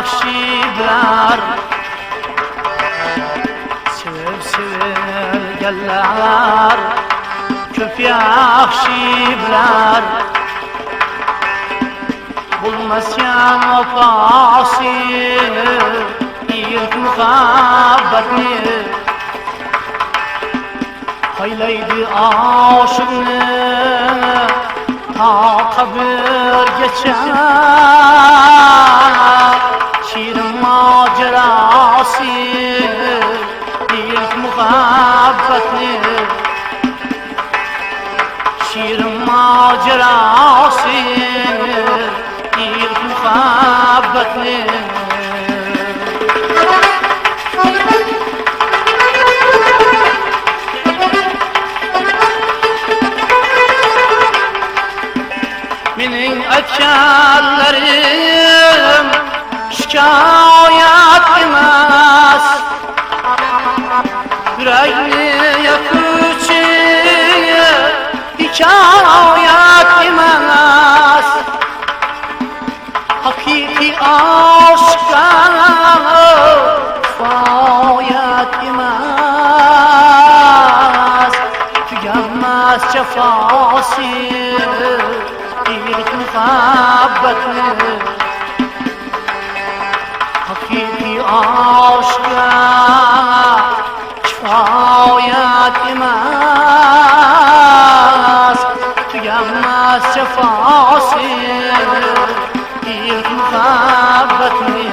yaxshilar sevilganlar ko'p yaxshilar bulmasyan vafası ilk muhabbatni haylaydi aşığını ta kabirgacha şirin macerası ilk muhabbatni şirin macerası ilk muhabbatni mening aytganlarim shikoyat emas, yurakni yoquvchi hikoyat emas. Haqiqiy aşkqa kifoyat emas, tuganmas jafosi ilk muhabbatni. Haqiqiy aşkqa kifoyat emas, tuganmas jafosi ilk muhabbatni.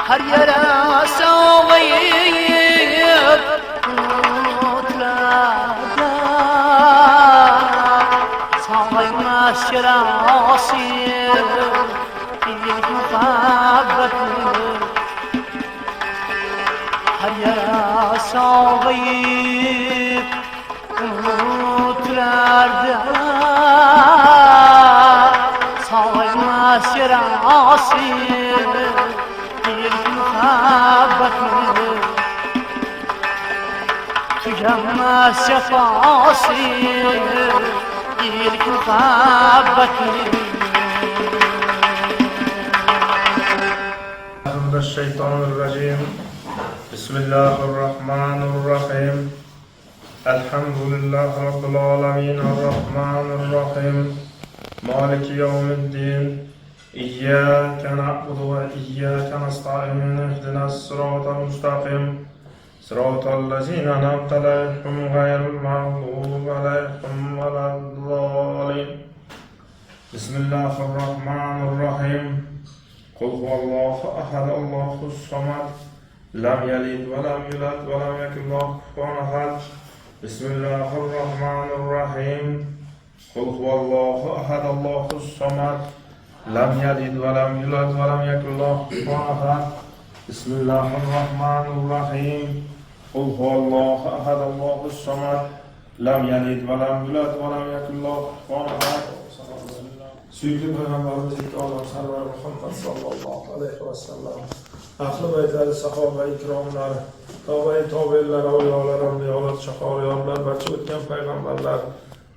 Her yere sağlayıp umutlarda sağlaymış yarası ilk muhabbatni. Her yere sağlayıp umutlarda sağlaymış yarası ilk muhabbatni. Tuganmas jafosi ilk muhabbatni. Mineşşeytanirracim. Bismillahirrahmanirrahim. Elhamdülillahi Rabbil alemin. Errahmanirrahim. Maliki yevmiddin. İyyâke na'budu ve iyyâke nesta'in. İhdinas sıratal müstakim. Sıratal lezîne en'amte aleyhim gayril mağdûbi aleyhim veleddâlin. Bismillahirrahmanirrahim. Kul huvallahu ahad, Allahus samad. Lam yalid ve lam yulad ve lam yekun lahu kufuven ahad. Bismillahirrahmanirrahim. Kul huvallahu ahad, Allahus samad. Lam yalid ve lam yulad ve lam yekun lahu kufuven ahad. Bismillahirrahmanirrahim. Qul huvallohu ahad, Allohus samad. Lam yalid va lam yulad va lam yakul lahu kufuwan ahad. Suyukli Peygamberimiz Alloh sarvar Muhammad sallallohu alayhi va sallam. Ahli baytlari, sahoba ikromlar, tobe'inlar, avliyolar, ambiyolar, shahobiyorlar, barcha o'tgan payg'ambarlar,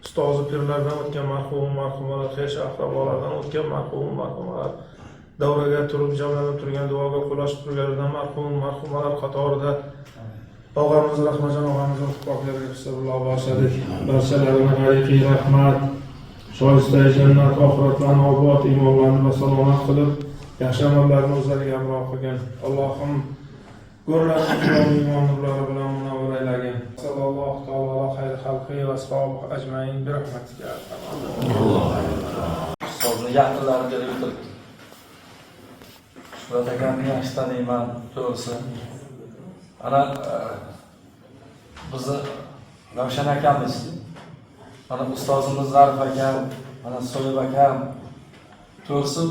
ustozi pirlardan o'tgan marhumalar, xesh aqrabolardan o'tgan marhumalar, davraga turib jamlanib turgan, duoga qulashib turganlardan marhumalar qatorida og'amiz Rahmajon og'amiz huquqlariga hisoblar boshladik. Barchalarga g'ayriy rahmat, shoista jannat, oxiratlarni obod, iymonlarni va salomat qilib, yaxshi amallarni o'zlariga hamroh qilgan. Allohim go'rlarimizni iymon nurlari bilan munavvar aylagin. Sallallohu taolo xayr xalqi va ashabi ajmain bi rahmatika. Ustozni yaqinlariga o'tiribdi. Shuhrat akamni yaxshi taniyman, to'g'risi. Ana bizni Ravshan akamiz, mana ustozimiz Zarif akam, mana So'yib akam, to'g'risi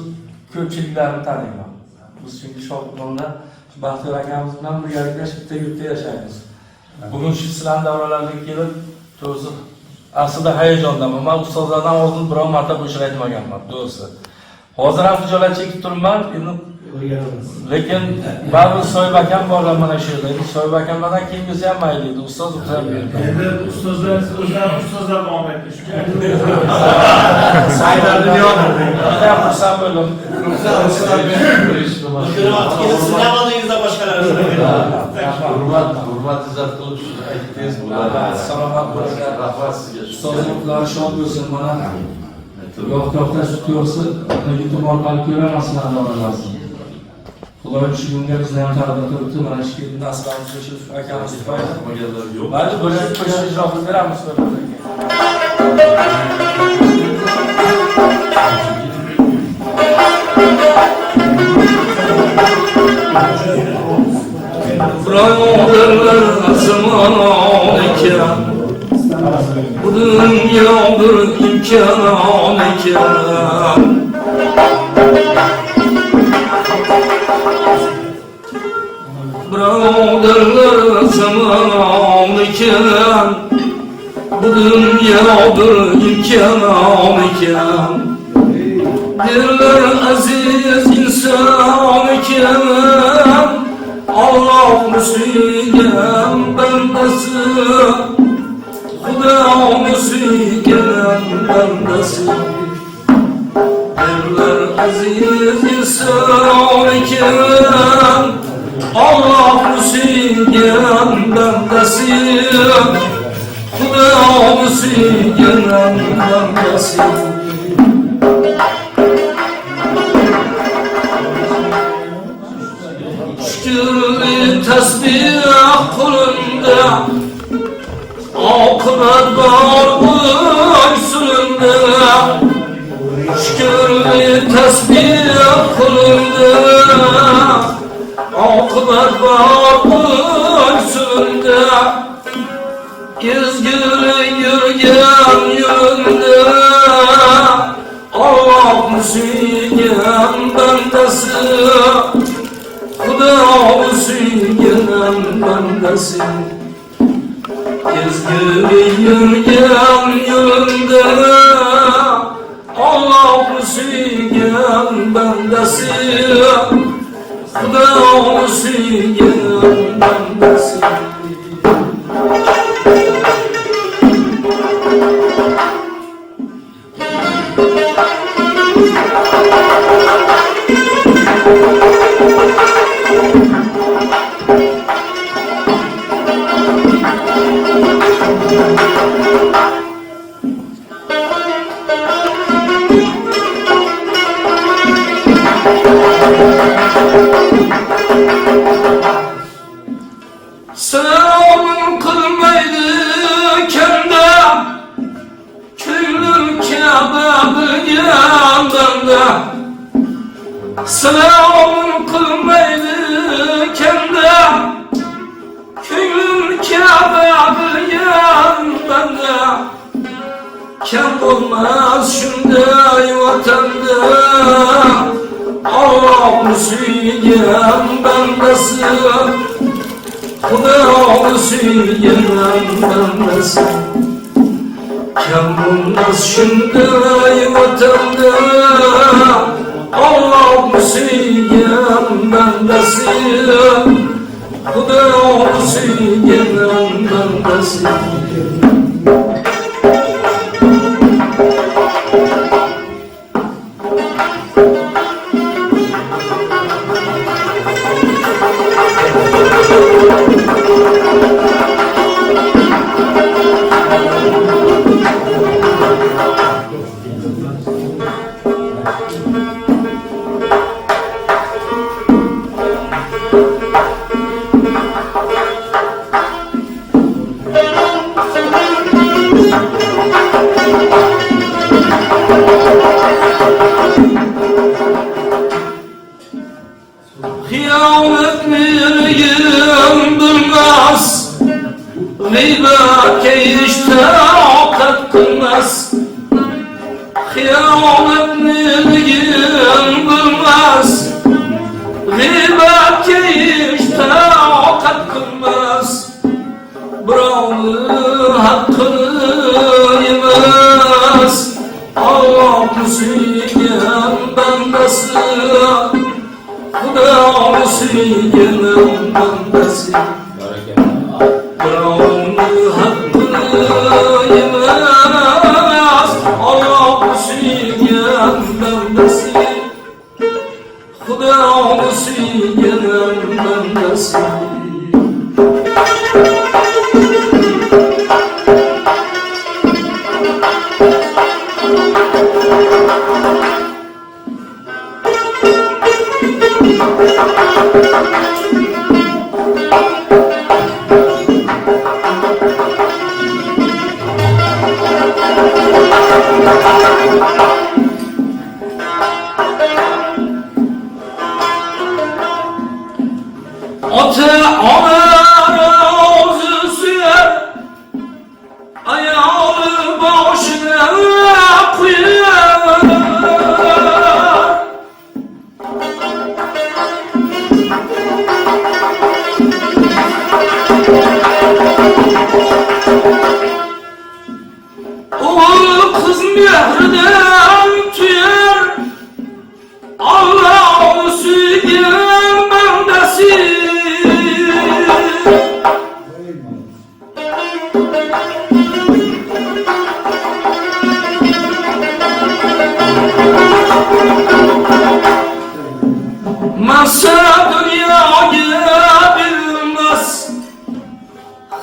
ko'pchiliklarni taniyman. Biz chunki Shohibnomda Baxtiyor akamiz bilan birgalikda bitta yurtda yashaymiz. Bugun shu sizlarning davralarga kelib, to'g'risi aslida hayajondaman. Men ustozlardan oldin biror marta bu ishni aytmaganman, to'g'risi. Hozir ham tijorat chekib turibman, lekin baribir So'yib akam borlar mana shu yerda. So'yib akamlardan keyin bo'lsa ham mayli edi, ustoz o'zlab berdi. Endi ustozlar davom etdi. Saylar dunyoda. Juda xursand bo'ldim. Hurmat izzat qilib shuni aytdingiz. Salomat bo'linglar. Rahmat sizga. Ustozlar shod bo'lsin. Mana yo'q-yo'qda to'g'risi YouTube orqali ko'ramasizlar davralarni. Xudoy shu kunga bizni ham taqdim qilibdi. Mana shu yerda Aslanov Shoshev akamiz tufayli mayli bo'lajak qo'shiq ijro qilib beramiz. Birodarlar zamonon ekan, bu dunyo bir imkon ekan. Birodarlar zamonon ekan, bu dunyo bir imkon ekan. Derler aziz inson ekan, Allah'ını suygan bandasi, Xudo'ni suygan bandasi. Derler aziz inson ekan, Allah'ını suygan bandasi, Xudo'ni suygan bandasi. Şükürlü tesbih kulunda, akıbet var boysununda. Şükürlü tesbih kulunda, akıbet var boysununda. Gezgili yürgen yolunda, Allah'ını suygan bandasi, Xudo'ni suygan bandasi. Ezgili yurgan yo'lda, Allohni suygan bandasi, Xudo'ni suygan bandasi. Selam kılmaydı kendi, köylüm Kabe'nin yanında. Selam kılmaydı kendi, köylüm Kabe'nin yanında. Kem olmaz şunday vatanda, Allah Allah'ını suygen bendesi Kudağını suygen bendesi Kim bulmaz şimdi vatanda Allah'ını suygen bendesi Kudağını suygen bendesi Gıybet işte akat kılmaz Hıyanet nilgin bilmez Gıybet işte akat kılmaz Birovni hakkını yemez Allah'ını suygan bandasi Xudo'ni suygan bandasi Birovni haqqini yemas Allohni suygan bandasi Xudo'ni suygan bandasi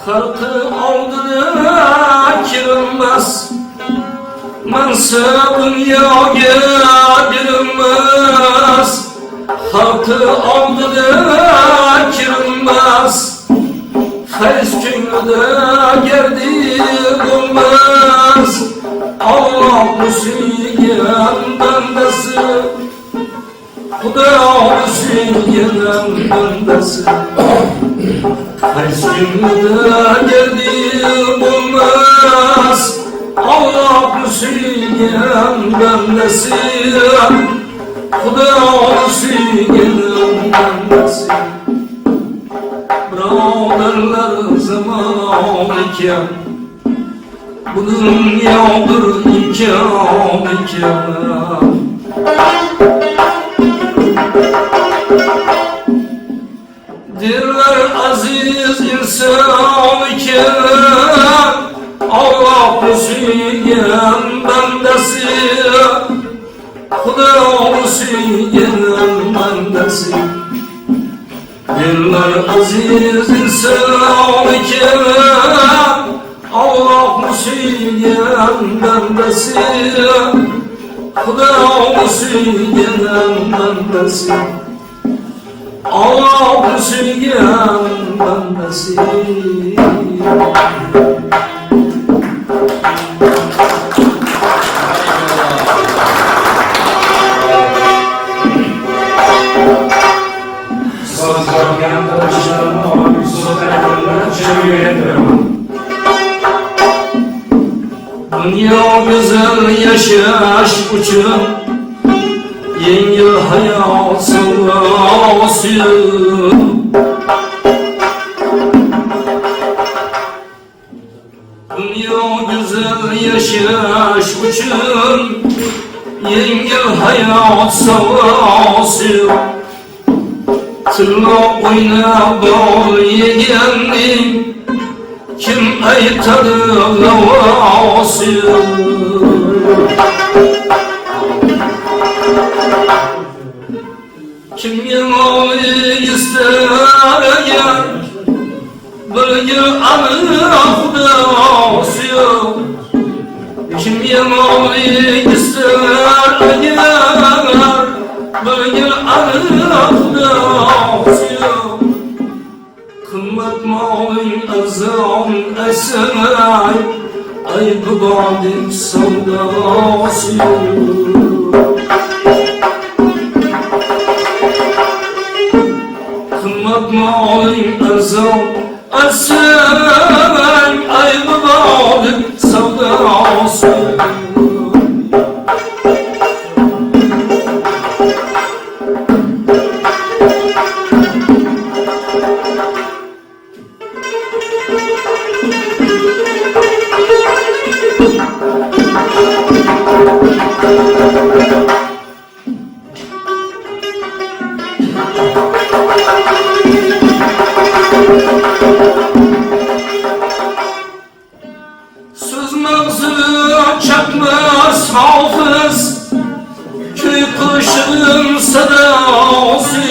Halkı aldına kirilmez Mansa dünyaya girilmez Halkı aldına kirilmez Feyz günlüde gerdi bulmaz Allah'ını suygan bandasi Xudo'ni suygan bandasi Feyzimde geldi bulmaz Allah'ını suygan bandasi Xudo'ni suygan bandasi Birodarlar zamon ekan Bu dunyodir imkon ekan Derler aziz insan iken Allah'ını suygan bandasi Xudo'ni suygan bandasi Derler aziz insan iken Allah'ını suygan bandasi Xudo'ni suygan bandasi Allah'ını suygan bandasi Dünya güzel yaşaş için yengil hayat savası. Dünya güzel yaşaş için yengil hayat savası. Tırnak oynab bol yegenning kim aytadı lavası. Kim yemeği ister eğer bilgi anı Xudası. Kim yemeği ister eğer bilgi anı Xudası. Kımmet malın azam esemay ay bubadik savdası. Kımmet malın azam esemay ay bubadik savdası. Söz mağzı çakmaz hafız, köy kuşun sadası.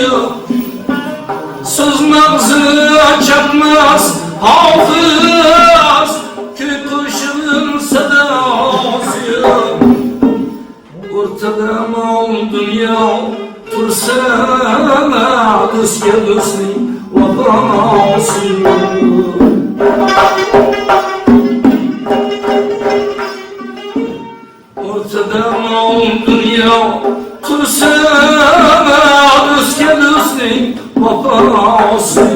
Söz mağzı çakmaz hafız, köy kuşun sadası. Ortada mal dünya tursana, düzge düzlü vefası. Ortada mal dünya tursana, düzge düzlü vefası.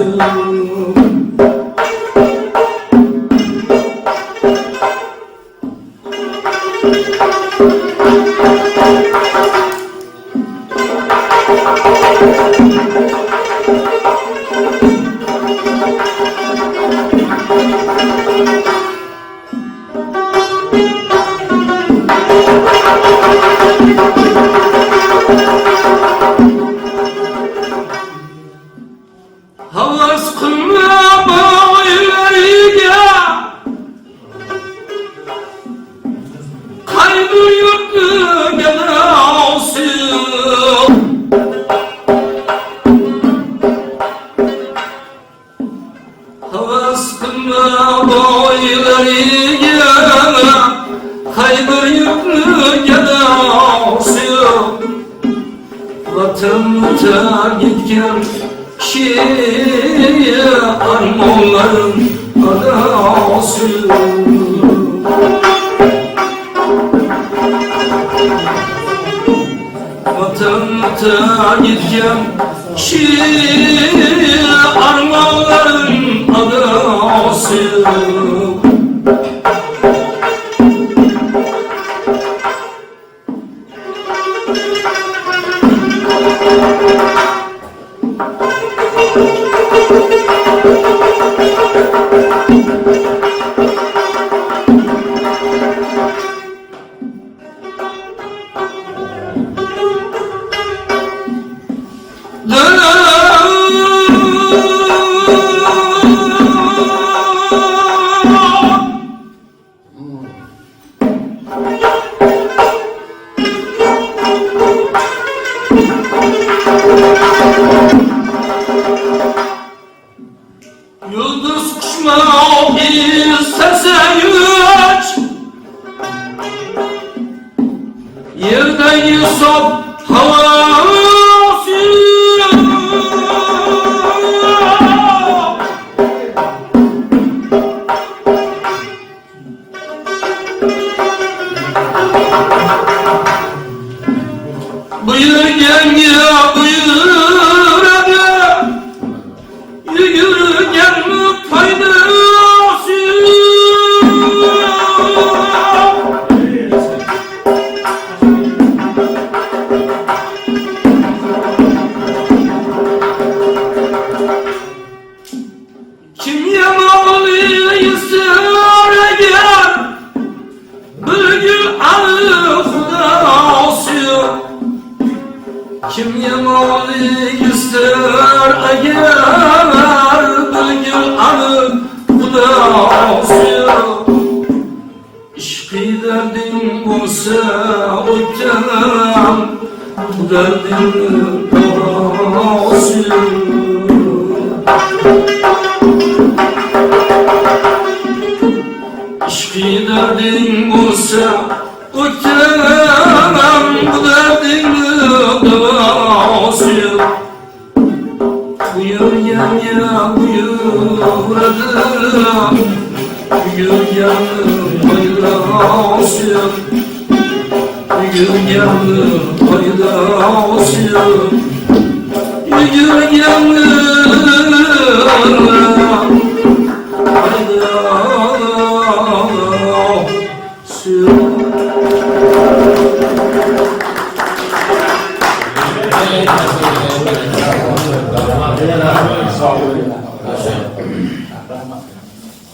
Havas kılma bağırlarıya, kaybı yurtlu gelası. Havas kılma bağırlarıya, kaybı yurtlu gelası. Vatanıma gitken şiye armonların adası. Vatanıma gitken şiye armonların adası. Yıldız kuşma bir sese yüç, yerden yusuf havası. Buyur yenge buyur ana, yürüyen faydası. derdini parası. İşki derdin olsa ötemem bu derdini davası. Buyur ya buyur adım, buyur yanım hayırlısı. Bugün yanım hayırlısı. Bugün yanım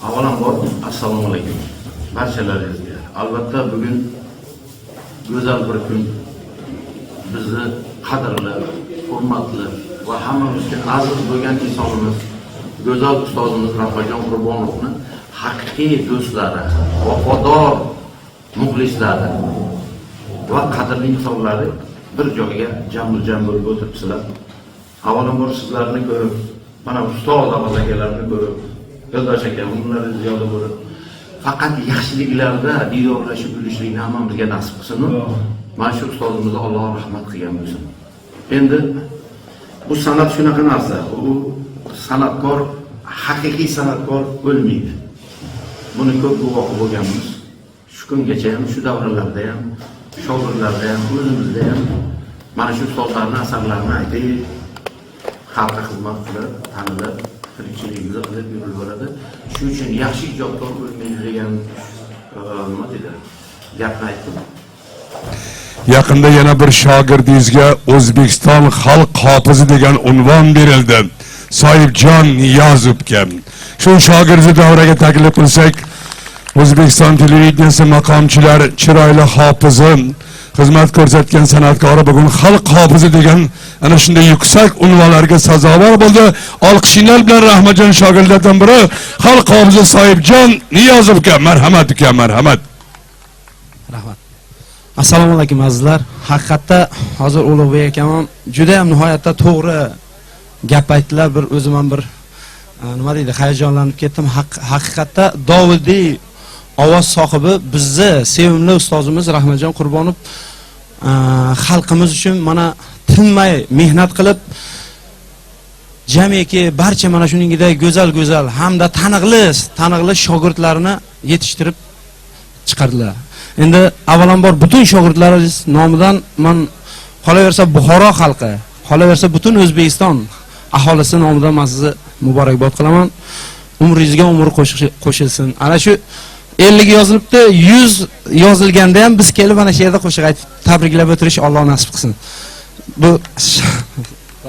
Avvalambor assalomu alaykum barchalaringizga. Albatta bugun go'zal bir kun. Bizni qadrli, hurmatli va hammamizga aziz bo'lgan insonimiz, go'zal ustozimiz Rahmatjon Qurbonovni haqiqiy do'stlari, vafodor muxlislari va qadrli insonlari bir joyga jam bo'lib o'tiribsizlar. Avvalambor sizlarni ko'rib, mana ustoz akalarni ko'rib, yo'ldosh aka, umrlari ziyoda bo'lib, faqat yaxshiliklarda diyorlashib yurishlikni hammamizga nasib qilsin. Mana shu ustozimizga Alloh rahmat qilgan bo'lsin. Endi bu san'at shunaqa narsa. U san'atkor, haqiqiy san'atkor o'lmaydi. Buni ko'p guvohi bo'lganmiz. Shu kungacha ham, shu davrlarda ham, shogirdlarda ham, o'zimizda ham mana shu ustozlarning asarlarini aytib, xalqqa xizmat qilib, tanilib, tirikchiligimizni qilib yuraveradi. Shu uchun yaxshi ijodkor o'lmaydi degan nima deydi? Gapni aytdim. Yaqinda yana bir shogirdingizga O'zbekiston xalq hofizi degan unvon berildi. Soyibjon Niyozovga. Shu shogirdni davraga taklif qilsak, O'zbekiston televideniyasi maqomchilar chiroyli hofizi, xizmat ko'rsatgan san'atkori bugun xalq hofizi degan ana shunday yuksak unvonlarga sazovor bo'ldi. Olqishinglar bilan Rahmatjon shogirdlardan biri xalq hofizi Soyibjon Niyozovga marhamat uka, marhamat. Rahmat. Assalomu alaykum azizlar. Haqiqatda hozir Ulug'bek akam juda ham nihoyatda to'g'ri gap aytdilar. Bir o'zim ham bir nima deydi, hayajonlanib ketdim. Haqiqatda Dovudiy ovoz sohibi bizni sevimli ustozimiz Rahmatjon Qurbonov xalqimiz uchun mana tinmay mehnat qilib, jamiki barcha mana shuningdek go'zal hamda taniqli shogirdlarini yetishtirib chiqardilar. Endi avvalambor butun shogirdlaringiz nomidan men qolaversa Buxoro xalqi, qolaversa butun O'zbekiston aholisi nomidan men sizni muborakbod qilaman. Umringizga umr qo'shilsin. Ana shu 50 yozilibdi, 100 yozilganda ham biz kelib ana shu yerda qo'shiq aytib tabriklab o'tirish Alloh nasib qilsin. Bu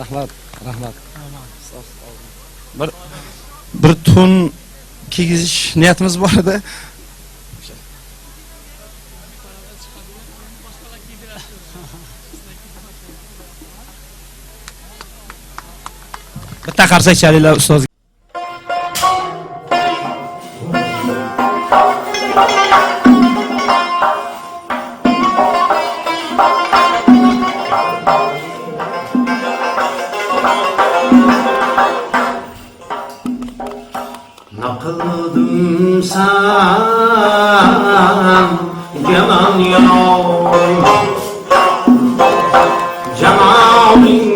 rahmat. Bir tun kiygizish niyatimiz bor edi. Bitta qarsak chalinglar ustoz. Naqıldım sen yaman yavrum, cemalin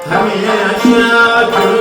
Hamiye şakir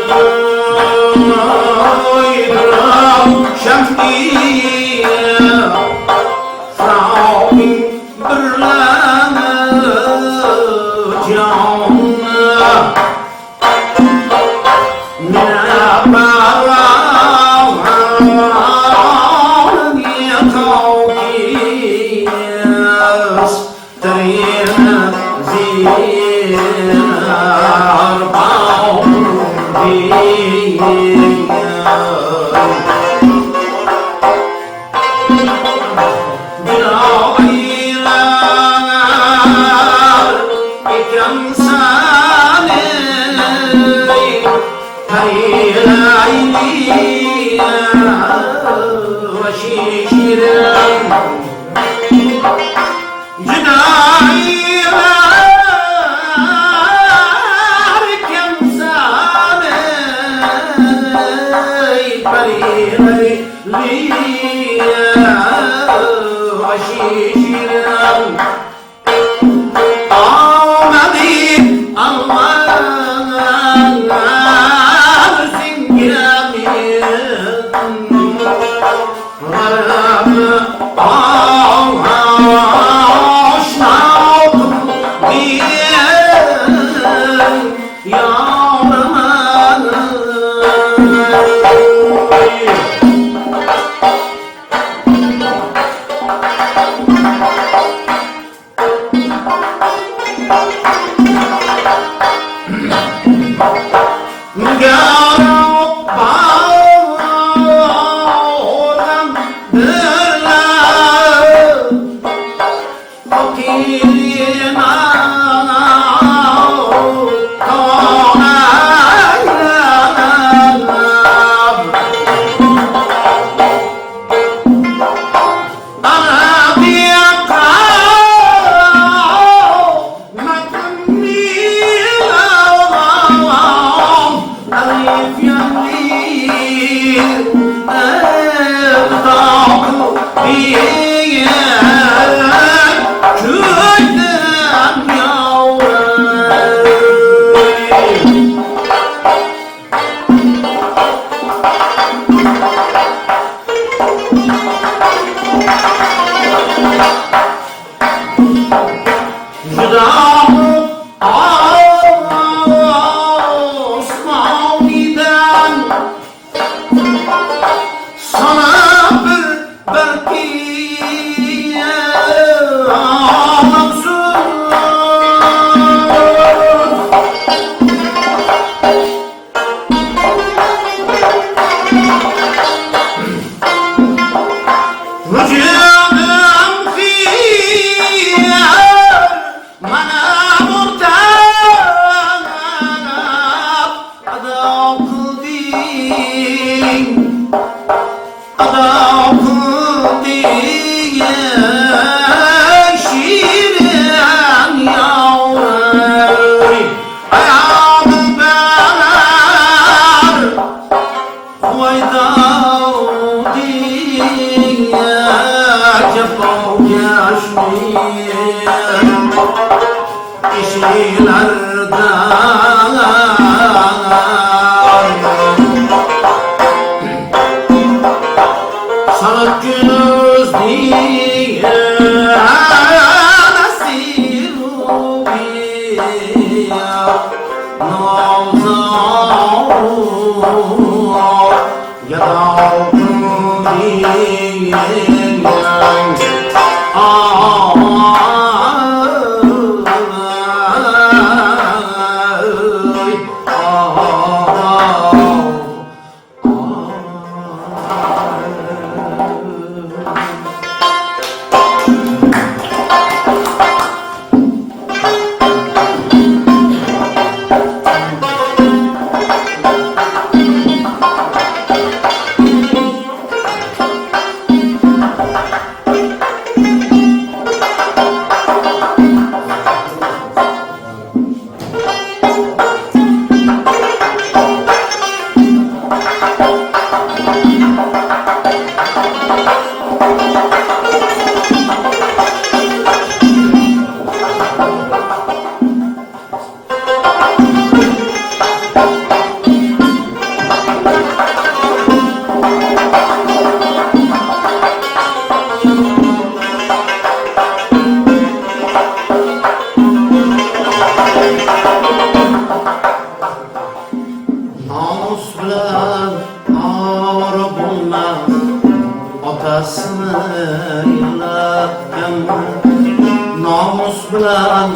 Namus bilan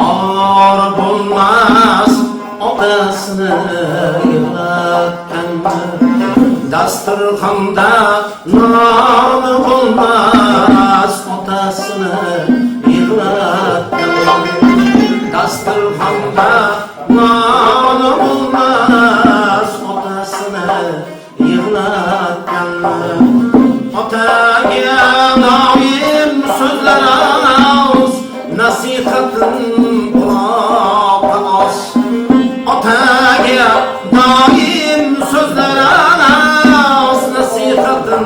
or bo'lmas otasini yig'latganmi dasturxonda non bo'lmas otasini yig'latganmi dasturxonda non bo'lmas otasini yig'latganmi otaga doim so'zlar oz nasihatin quloqqa os otaga doim so'zlar oz nasihatin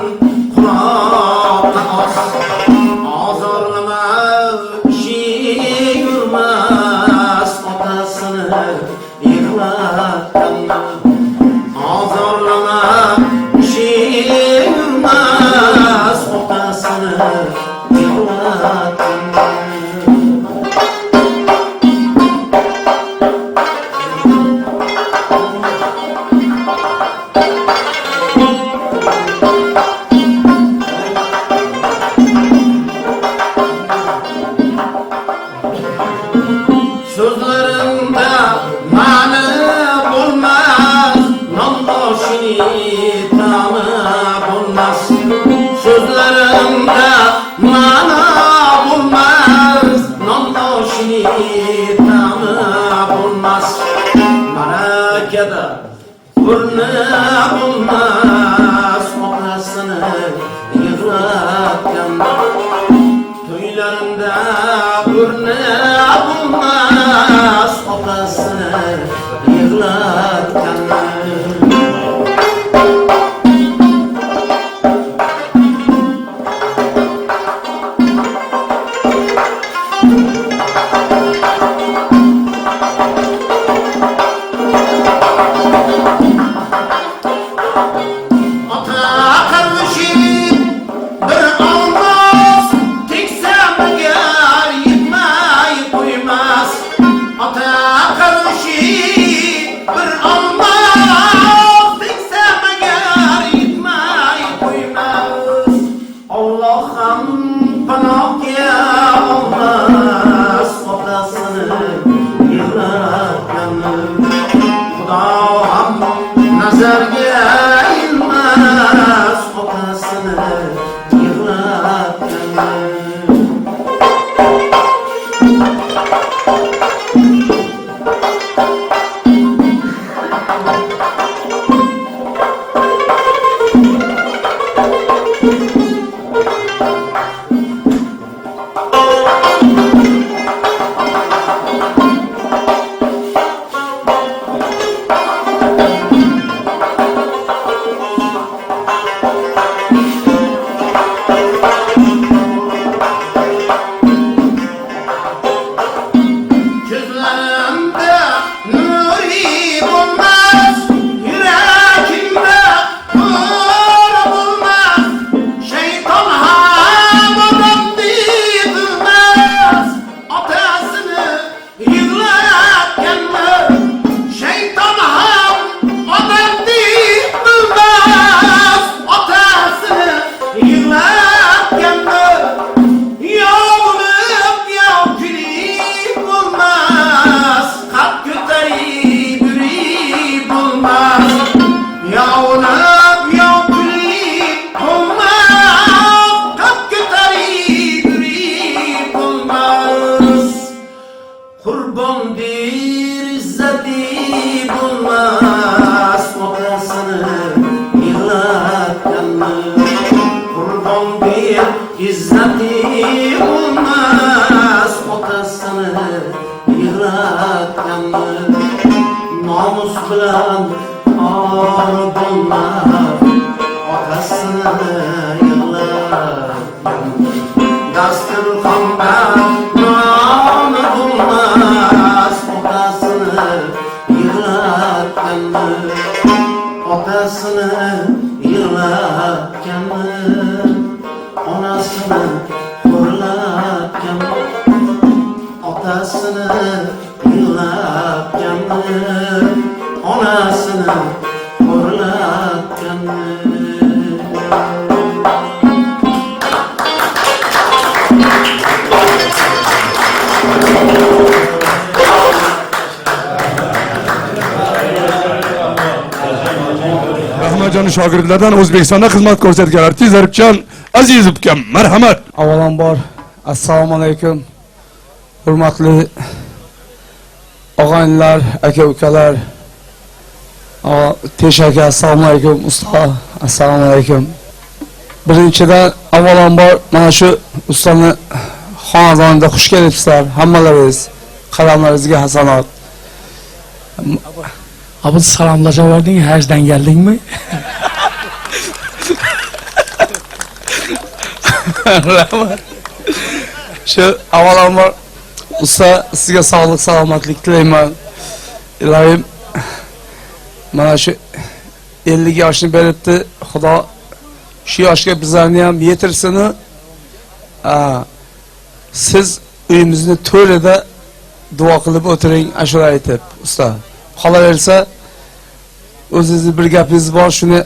quloqqa os ozorlama kishi yurmas otasini yig'latganmi ozorlama kishi yurmas otasini yig'latganmi sözlerinde mani bulmaz nondoshini tami bulmaz sözlerinde mani bulmaz nondoshini tami bulmaz marakada burni bulmaz otasini yig'latganmi to'ylarında burni bulmaz otasini yig'latganmi İzzeti olmaz otasını yig'latganmi namus bilan or bo'lmas otasini yig'latganmi dasturxonda non bo'lmas otasini yig'latganmi otasini yig'latganmi onasini xo'rlatganmi otasini yig'latganmi onasini xo'rlatganmi Hocajon shogirdlardan O'zbekistonda xizmat ko'rsatganlar. Tezaribjon Aziz ukam, marhamat. Avvalambor assalomu alaykum. Hurmatli og'aynilar, aka-ukalar. Teshaka assalomu alaykum, usta. Assalomu alaykum. Birinchidan avvalambor mana shu ustani xonadonida xush kelibsizlar. Hammalaringiz qalamlaringizga hasanat. Abi salomlashuverding, hajdan keldingmi? Rahmat. Shu avvalambor usta sizga sog'lik, salomatlik tilayman. Ilohim mana shu 50 yoshni beribdi. Xudo shu yoshga bizlarni ham yetirsin. Siz uyimizni to'rida duo qilib o'tiring, ashula aytib, usta. Qolaversa, o'zingizni bir gapingiz bor, shuni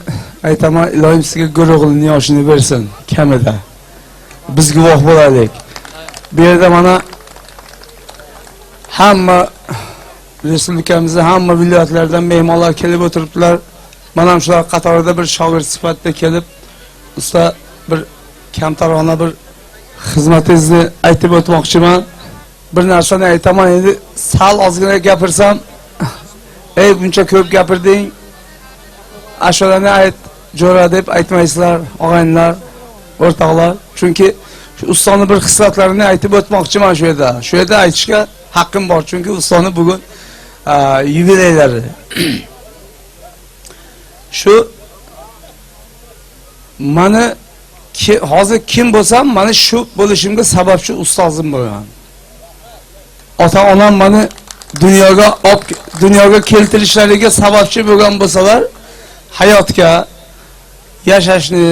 aytaman. Ilohim sizga go'ro'g'ilni yoshini bersin, kamida. Biz guvoh bo'laylik. Bu yerda mana hamma respublikamizda hamma viloyatlardan mehmonlar kelib o'tiribdilar. Mana ham shular qatorida bir shogird sifatida kelib, usta bir kamtarona bir xizmatingizni aytib o'tmoqchiman. Bir narsani aytaman, endi sal ozgina gapirsam, ey buncha ko'p gapirding, ashulani ayt, jo'ra deb aytmaysizlar, og'aynilar, o'rtoqlar. Chunki shu ustani bir xislatlarini aytib o'tmoqchiman shu yerda. Shu yerda aytishga haqqim bor, chunki ustani bugun yubileylari. Shu mani hozir kim bo'lsam, mani shu bo'lishimga sababchi ustozim bo'lgan. Ota-onam mani dunyoga keltirishlariga sababchi bo'lgan bo'lsalar, hayotga yashashni,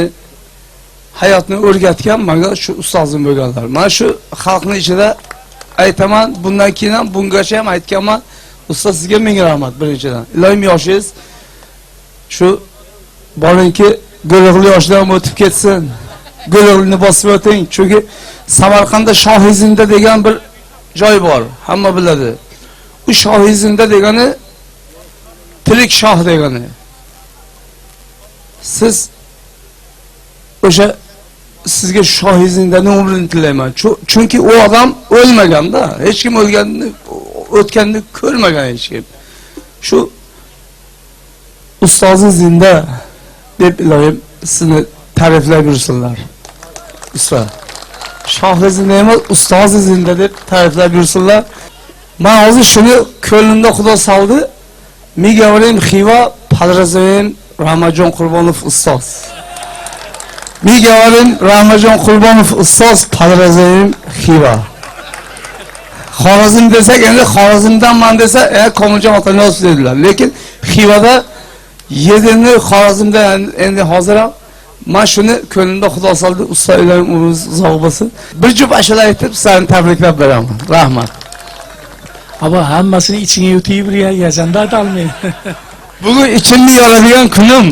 hayotni o'rgatgan menga shu ustozim bo'lganlar. Men shu xalqning ichida aytaman, bundan keyin ham bungacha ham aytganman, usta sizga ming rahmat birinchidan. Ilohim yoshingiz shu boringki go'liqli yoshdan o'tib ketsin. Go'liqni bosib o'ting, chunki Samarqandda Shohizinda degan bir joy bor, hamma biladi. U Shohizinda degani tirik shoh degani. Siz o'sha sizga Shohizindani umrini tilayman. Chunki u odam o'lmagan-da, hech kim o'tganni ko'rmagan hech kim. Shu ustozi zinda deb ilohim sizni ta'riflab yursinlar. Usta. Shohizinda emas, ustozi zinda deb ta'riflab yursinlar. Men hozir shuni ko'nglimda Xudo soldi. Migavarim Xiva Padrazavim Ramajon Qurbonov ustoz. Migavarim Ramajon Qurbonov ustoz Padrazavim Xiva. Xorazm desak, endi Xorazmdan men desa, Komiljon Otaniyozov dedilar. Lekin Xivada yedini Xorazmda endi hozir ham men shuni ko'nglimda Xudo soldi. Usta ilohim umringiz uzoq bo'lsin. Bir jup ashula aytib, sizlarni tabriklab beraman. Rahmat. Abi hammasini ichingga yutib yeysan-da aytolmayman. Bugun ichimni yoradigan kunim.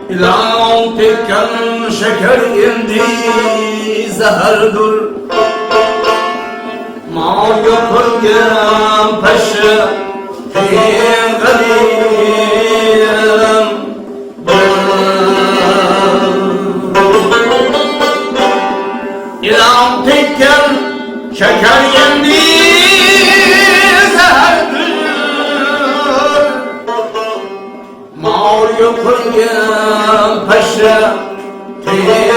İlan tekkan şeker yendi zahardır. Mal yapırgen paşa teğalim. İlan tekkan şeker yendi zahardır. Mal yapırgen paşa teğalim.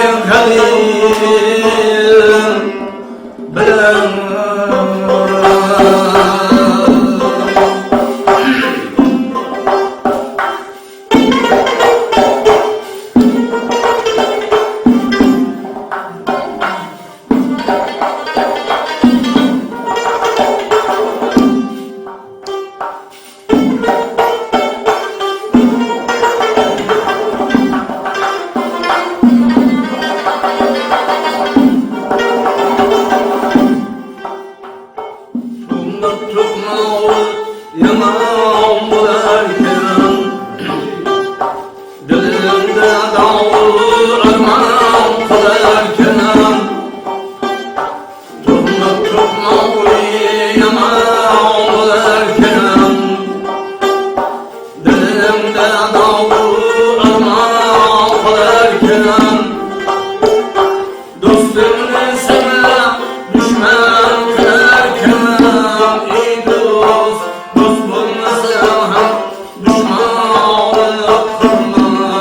Gözümde dağlı armağan kalarken dostumla sana düşman kalarken ey dost, dost bulmasa düşmanlık kılma.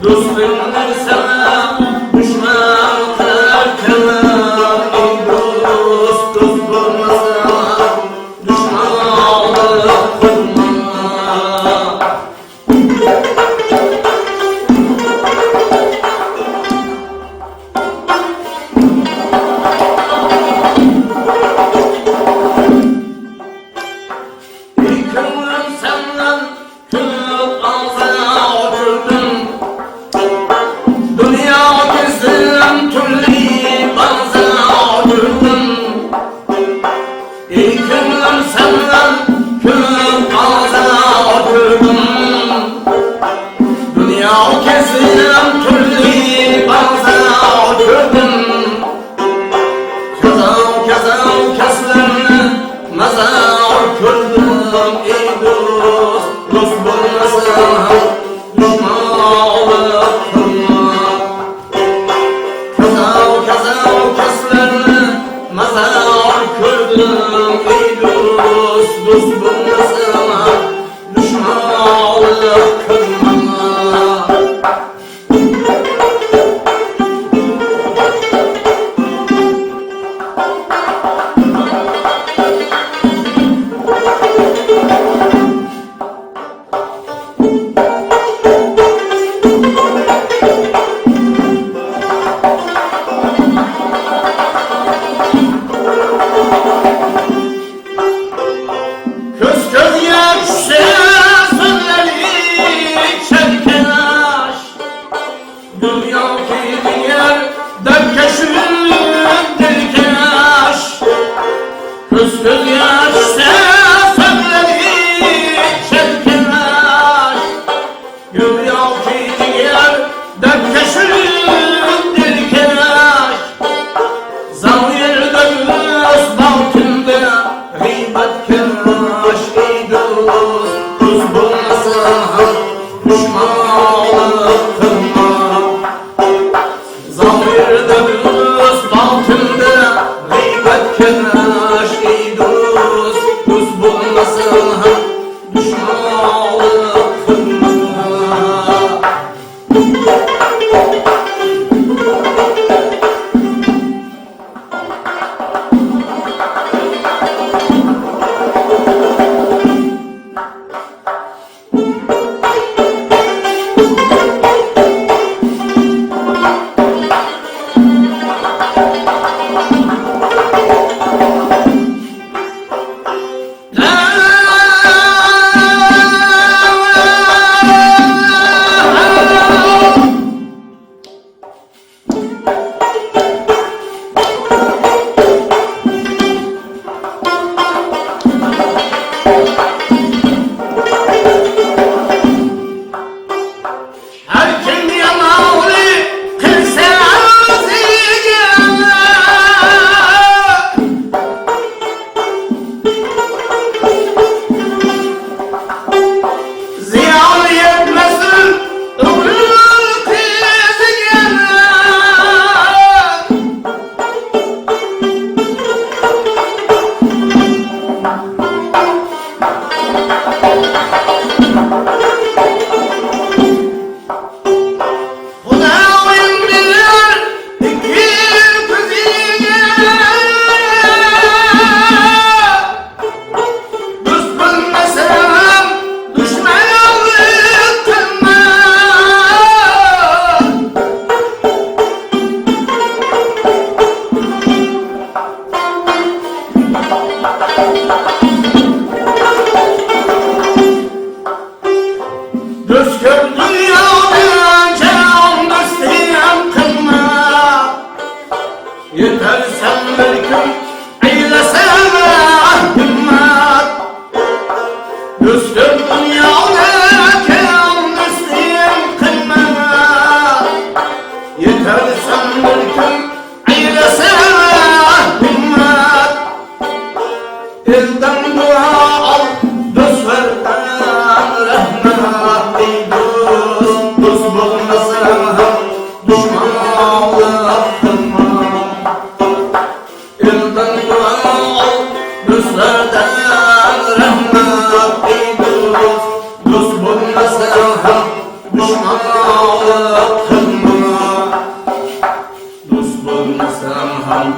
Dostumla sana düşman kalarken ey dost, dost bulmasa düşmanlık kılma. Yıkıldım senden, kılıp ağzına oturdum. Dünya gezdim, türlü bazına oturdum. Yıkıldım senden, kılıp ağzına oturdum. Dünya gezdim, türlü bazına oturdum. Kazan kaslarını mazar kırdım. Ey dost, dost bulmasa düşmanlık kılma. Kazan kaslarını mazar kırdım. Ey dost, dost bulmasa düşmanlık kılma. Köz köz yakşı sözleri çerkeş. Dünya ki diğer derkeşin derkeş. Köz köz yakşı sözleri çerkeş. Dünya ki diğer derkeşin derkeş. Zaviyerde göz baltında gıybet kırmış. Ey dost, dost bulmasa düşmanlık kılma. Zaviyerde göz baltında gıybet kırmış. Ey dost, dost bulmasa düşmanlık kılma. Her kim yamalı kırsa ziyana. Ziyan yetmesin ömrün kızgana. Kulağın bilir ikir kızgana. Dost bulmasam düşmanlık kılma. Dost gör dünyadan can dostiyem kılma. Yeter sen bir gün eylesene himmet. Dost gör dünyadan can dostiyem kılma. Yeter sen bir gün eylesene himmet. Elden dua al, dost verden hem düşmanlık kılma. Dost bulmasam hem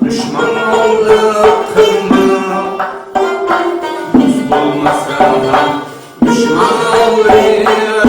düşmanlık kılma. Dost bulmasam hem düşmanlık kılma.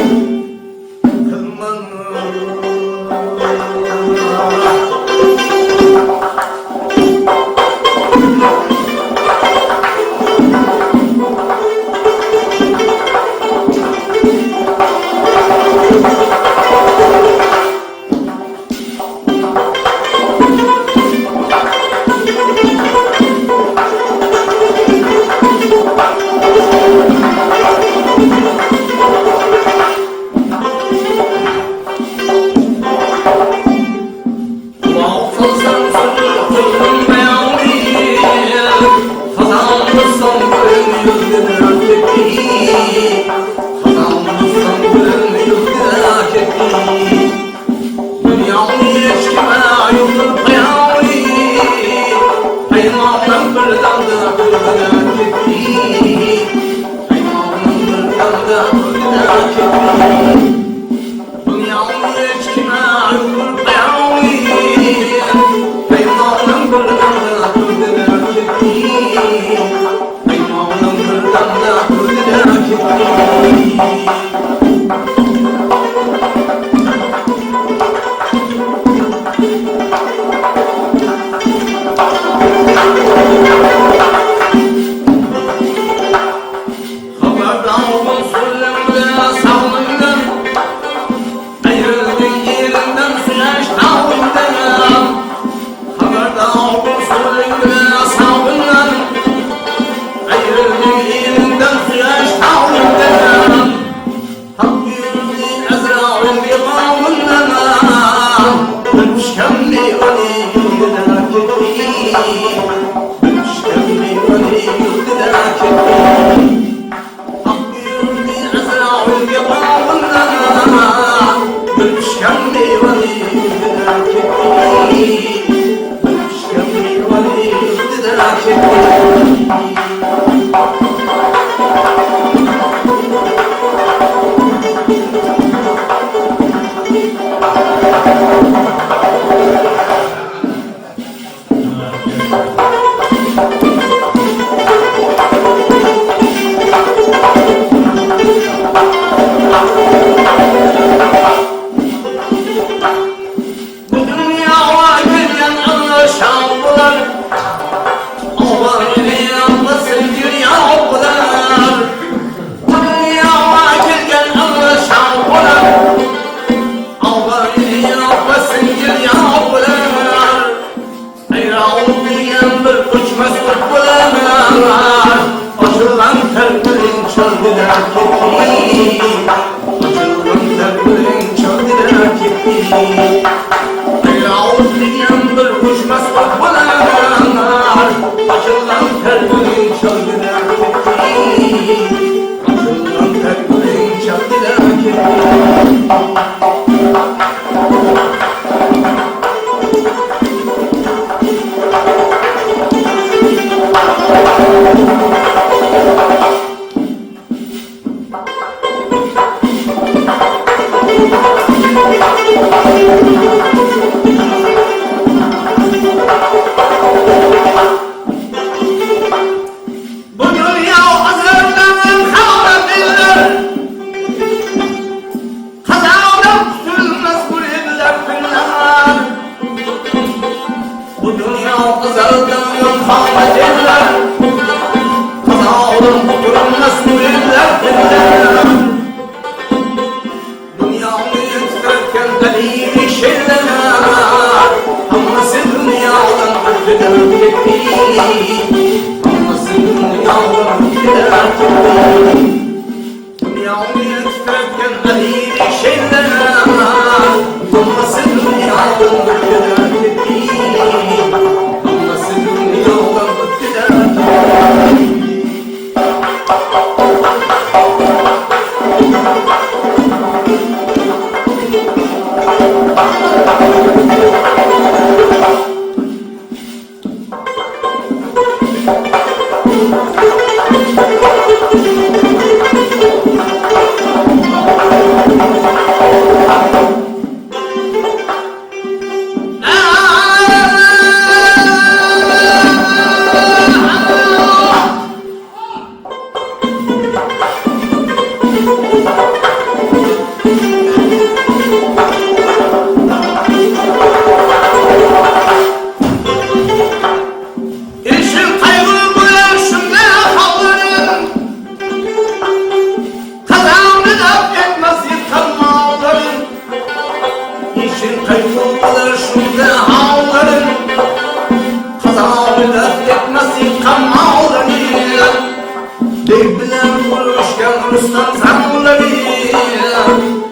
zamları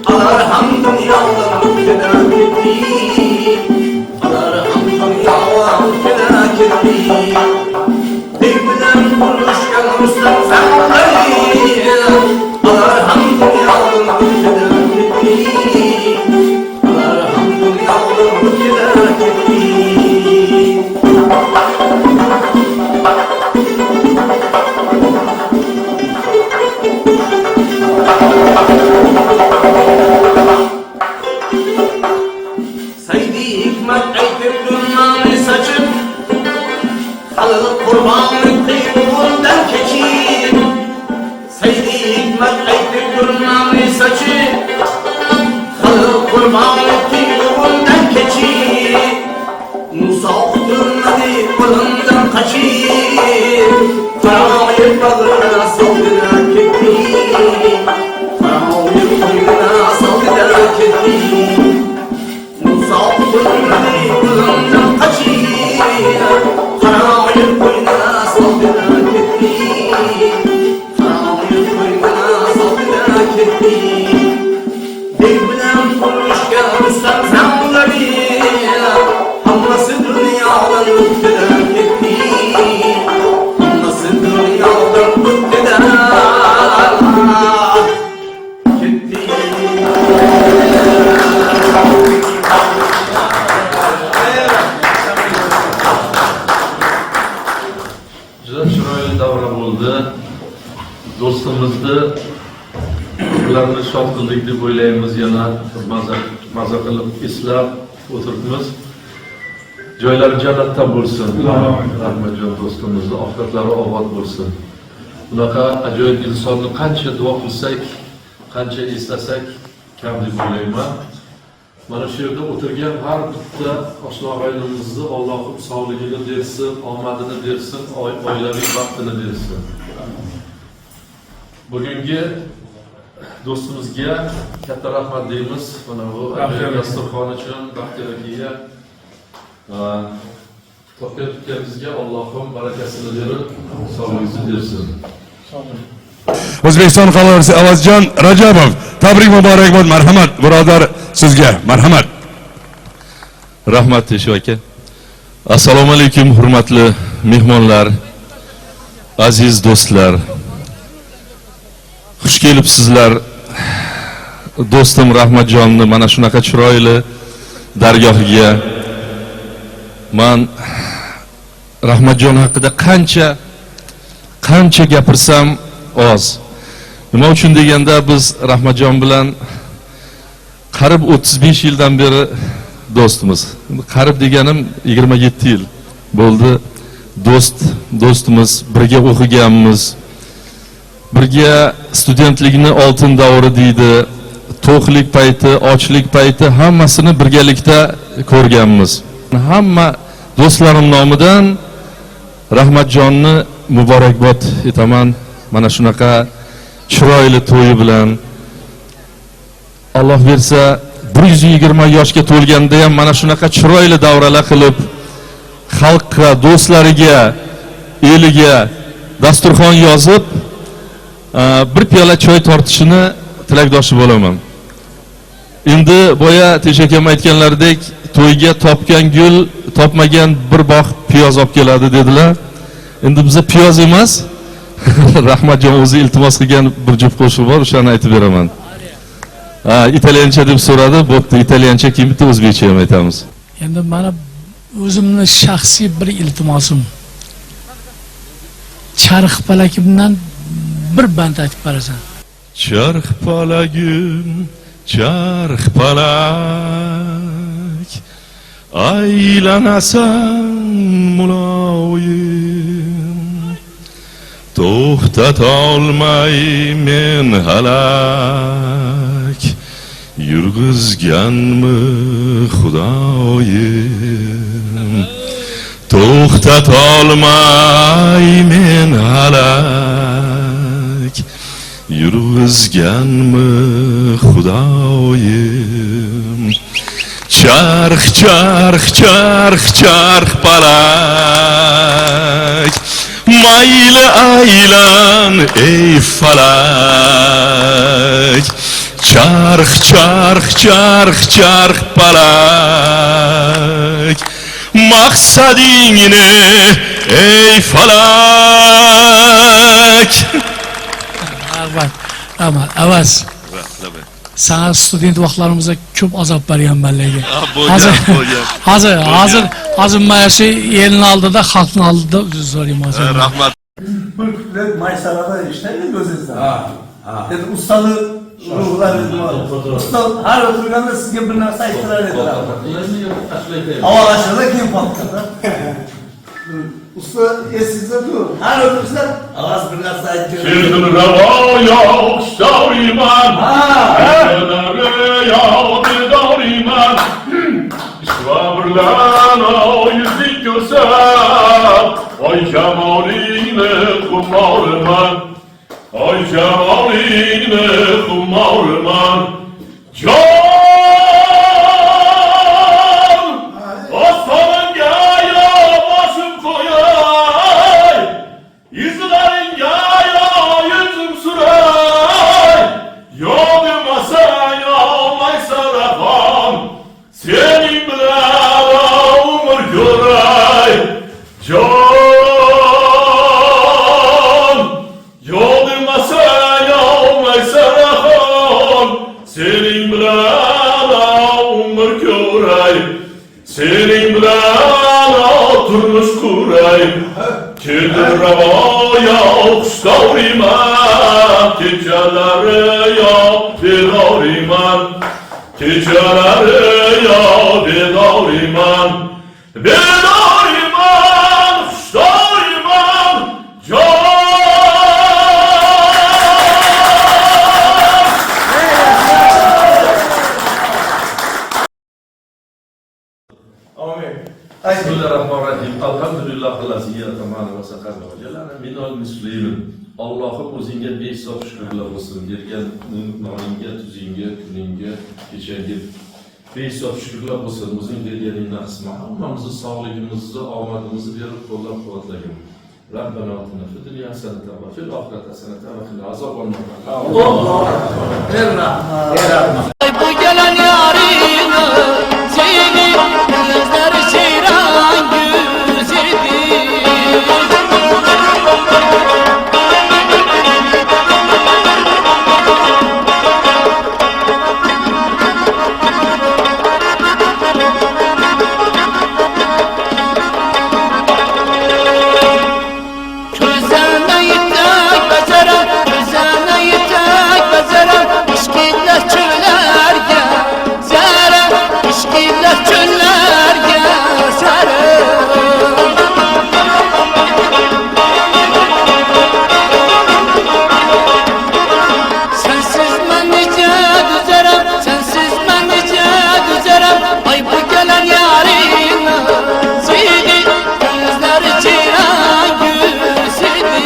alar ham dünyalar felaketti alar ham dünyalar felaketti birbirinden buluşkan Rüstem zamları alar ham dünyalar felaketti alar ham dünyalar felaketti Saydi hikmet aytib dunyoni saçıp Halil kurbanı kıyımından keçip Saydi hikmet aytib dunyoni saçıp Halil kurbanı kıyımından keçip Musa durmadı kolundan kaçıp Karamir bağrına saldılar ketti Karamir koynuna saldılar ketti Musaffirleri kullandan kaçıyor Karamir koynuna saldılar ketti Karamir koynuna saldılar ketti Birbirinden konuşkan Rüstem zamları Hamlası dünyadan ötüler ketti Hamlası dünyadan ötüler ketti Juda chiroyli davra bo'ldi. Do'stimizni ularni shod qildik deb o'ylaymiz, yana maza qilib eslab o'tiribmiz. Joylari jannatdan bo'lsin. Rahmatjon do'stimizni oxiratlari obod bo'lsin. Bunaqa ajoyib insonni qancha duo qilsak, qancha eslasak kam deb o'ylayman. Mana shu yerda o'tirgan har bitta oshna-og'aynimizni Allohim sog'ligini bersin, omadini bersin, oilaviy baxtini bersin. Bugungi do'stimizga katta rahmat deymiz. Mana bu dasturxon uchun Baxtiyor akaga topgan tutganimizga Allohim barakasini berib, sog'ligini bersin. O'zbekiston xalqi Avazjon Rajabov, tabrik muborakbod, marhamat birodar, sizga marhamat. Rahmat Tesho aka. Assalomu alaykum hurmatli mehmonlar, aziz do'stlar. Xush kelibsizlar. Do'stim Rahmatjonni mana shunaqa chiroyli dargohiga. Men Rahmatjon haqida qancha gapirsam oz. Nima uchun deganda biz Rahmatjon bilan qarib 35 yildan beri do'stimiz. Qarib deganim 27 yil bo'ldi. Do'stimiz, birga o'qiganmiz. Birga studentlikni oltin davri deydi. To'qlik payti, ochlik payti hammasini birgalikda ko'rganmiz. Hamma do'stlarim nomidan Rahmatjonni muborakbod etaman. Mana shunaqa chiroyli to'yi bilan Alloh bersa 120 yoshga to'lganda ham mana shunaqa chiroyli davralar qilib xalqqa, do'stlariga, eliga dasturxon yozib bir piyola choy tortishini tilakdoshi bo'laman. Endi boya Tesho akam aytganlaridek to'yga topgan gul, topmagan bir bog' piyoz olib keladi dedilar. Endi bizga piyoz emas, Rahmatjon o'zi iltimos qilgan bir juft qo'shiq bor, o'shani aytib beraman. İtalyancha deb so'radi, bo'pti, italyancha keyin bitta o'zbekcha ham aytamiz. Endi mana o'zimni shaxsiy bir iltimosim. Charx palagimdan bir band aytib berasan. Charx palagim, charx palag, aylanasan muloyim, to'xtatolmay men halak, yurgizganmi Xudoyim, to'xtatolmay men halak, yurgizganmi Xudoyim. Charx, charx, charx, charx palag, mayli aylan ey falak, charx charx charx charx palak, maqsadingni ey falak. Rahmat, avaz. Sana student vaqtlarimizda ko'p azob berganman lekin. Hozir mana shu elning oldida, xalqning oldida uzr so'rayman. Rahmat. Maysalada ishlaydi o'zingizdan. Endi ustalik ruhlarınız var. Usta her oturganda sizge bir narsa ayttirar edilar. Avval aşağıda kim patladı? Usta sizde dur. Her otursa avaz bir narsa ayttirar. Sizin revaya ustavriman, ya bedariman. İşvabrlan o yüzük görsem, ay cemalini kumarman. Ay cemalini kumarman. Can! Aslanın yaya başım koyay, izlerin yaya yüzüm süray. Yolmasa yolmaysa rafam, senin bile umur göray. Can! Yolmasa yolmaysa rafam, senin bile umur göray. Senin bilen turmuş kuray. Kedir ravaya kuştavrıman, geceleri ya bedariman. Geceleri ya bedariman. Bedariman, kuştavrıman, can. Bismillahirrahmanirrahim. Elhamdülillahillazi yatamana ve sakana ve celana minal muslimin. Allah'ım o'zingga behisob shukrlar bo'lsin. Bergan noningga, tuzingga, kuningga, kechagi behisob shukrlar bo'lsin. O'zing berganingni qisma hammamizni sog'ligimizni, omadimizni berib qo'llab-quvvatlagan. Rabbana atina fid dunya hasanatan va fil oxirati hasanatan va qina azoban nar. Allohu akbar. Bu gelen yarını seni gözleri çeyran güzidi. Gözlerine yitek becerem, gözlerine yitek becerem, işkiller çöllerge zerem, işkiller çöllerge zerem. Sensiz ben nice düzerem, sensiz ben nice düzerem, ay bu gelen yarına seni gözleri çiğren güzidi.